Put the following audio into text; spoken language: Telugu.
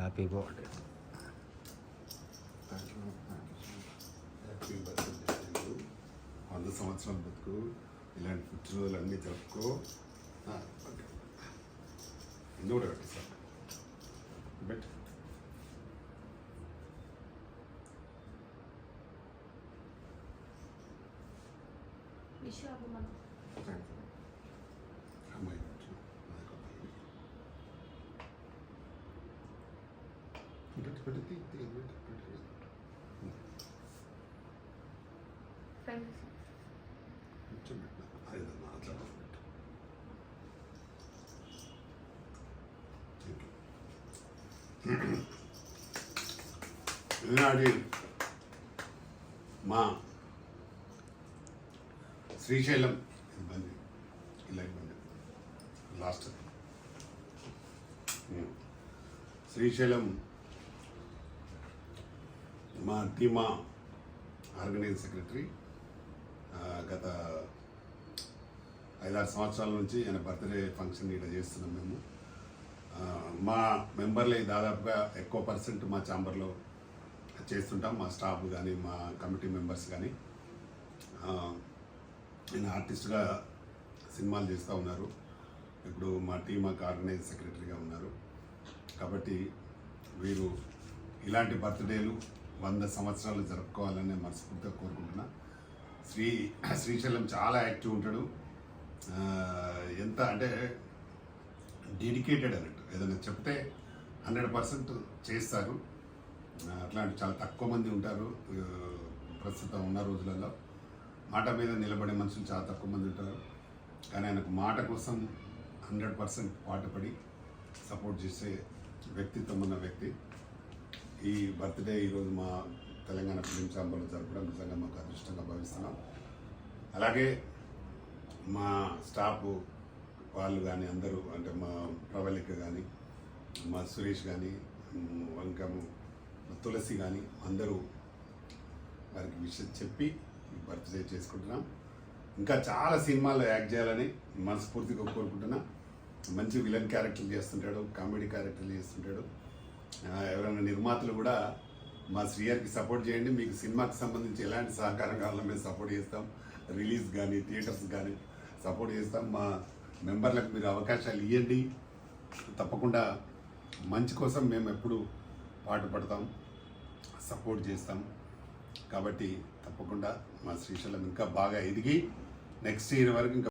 Happy birthday. Happy birthday. 100 సంవత్సరాలు బతుకు, ఇలాంటి పుట్టినరోజులు అన్నీ జరుపుకో. ఎన్నో ఒకటి సార్ బట్ అమ్మాయి ఈనాటి మా శ్రీశైలం ఇబ్బంది ఇలా ఇబ్బంది లాస్ట్ శ్రీశైలం మా టీమా ఆర్గనైజింగ్ సెక్రటరీ గత 5-6 సంవత్సరాల నుంచి ఆయన బర్త్డే ఫంక్షన్ ఇక్కడ చేస్తున్నాం మేము. మా మెంబర్లే దాదాపుగా ఎక్కువ పర్సెంట్ మా ఛాంబర్లో చేస్తుంటాం, మా స్టాఫ్ కానీ మా కమిటీ మెంబర్స్ కానీ. ఆయన ఆర్టిస్ట్గా సినిమాలు చేస్తూ ఉన్నారు, ఇప్పుడు మా టీమాకి ఆర్గనైజ్ సెక్రటరీగా ఉన్నారు. కాబట్టి వీరు ఇలాంటి బర్త్డేలు 100 సంవత్సరాలు జరుపుకోవాలని మనస్ఫూర్తిగా కోరుకుంటున్నా. శ్రీశైలం చాలా యాక్టివ్ ఉంటాడు, ఎంత అంటే డెడికేటెడ్ అన్నట్టు. ఏదైనా చెప్తే 100% చేస్తారు. అట్లాంటి చాలా తక్కువ మంది ఉంటారు ప్రస్తుతం ఉన్న రోజులలో. మాట మీద నిలబడే మనుషులు చాలా తక్కువ మంది ఉంటారు, కానీ ఆయనకు మాట కోసం 100% పాటుపడి సపోర్ట్ చేసే వ్యక్తిత్వం ఉన్న వ్యక్తి. ఈ బర్త్డే ఈరోజు మా తెలంగాణ ఫిలిం ఛాంబర్లో జరపడం నిజంగా మాకు అదృష్టంగా భావిస్తున్నాం. అలాగే మా స్టాఫ్ వాళ్ళు కానీ అందరూ, అంటే మా ప్రవళిక కానీ, మా సురేష్ కానీ, ఇంకా తులసి కానీ అందరూ వారికి విషయం చెప్పి బర్త్డే చేసుకుంటున్నాం. ఇంకా చాలా సినిమాల్లో యాక్ట్ చేయాలని మనస్ఫూర్తిగా కోరుకుంటున్నా. మంచి విలన్ క్యారెక్టర్లు చేస్తుంటాడు, కామెడీ క్యారెక్టర్లు చేస్తుంటాడు. ఎవరైనా నిర్మాతలు కూడా మా శ్రీయారికి సపోర్ట్ చేయండి, మీకు సినిమాకి సంబంధించి ఎలాంటి సహకారం కావాలో మేము సపోర్ట్ చేస్తాం. రిలీజ్ కానీ థియేటర్స్ కానీ సపోర్ట్ చేస్తాం. మా మెంబర్లకు మీరు అవకాశాలు ఇవ్వండి, తప్పకుండా మంచి కోసం మేము ఎప్పుడు పాటుపడతాం, సపోర్ట్ చేస్తాం. కాబట్టి తప్పకుండా మా శ్రీశైలం ఇంకా బాగా ఎదిగి నెక్స్ట్ ఇయర్ వరకు ఇంకా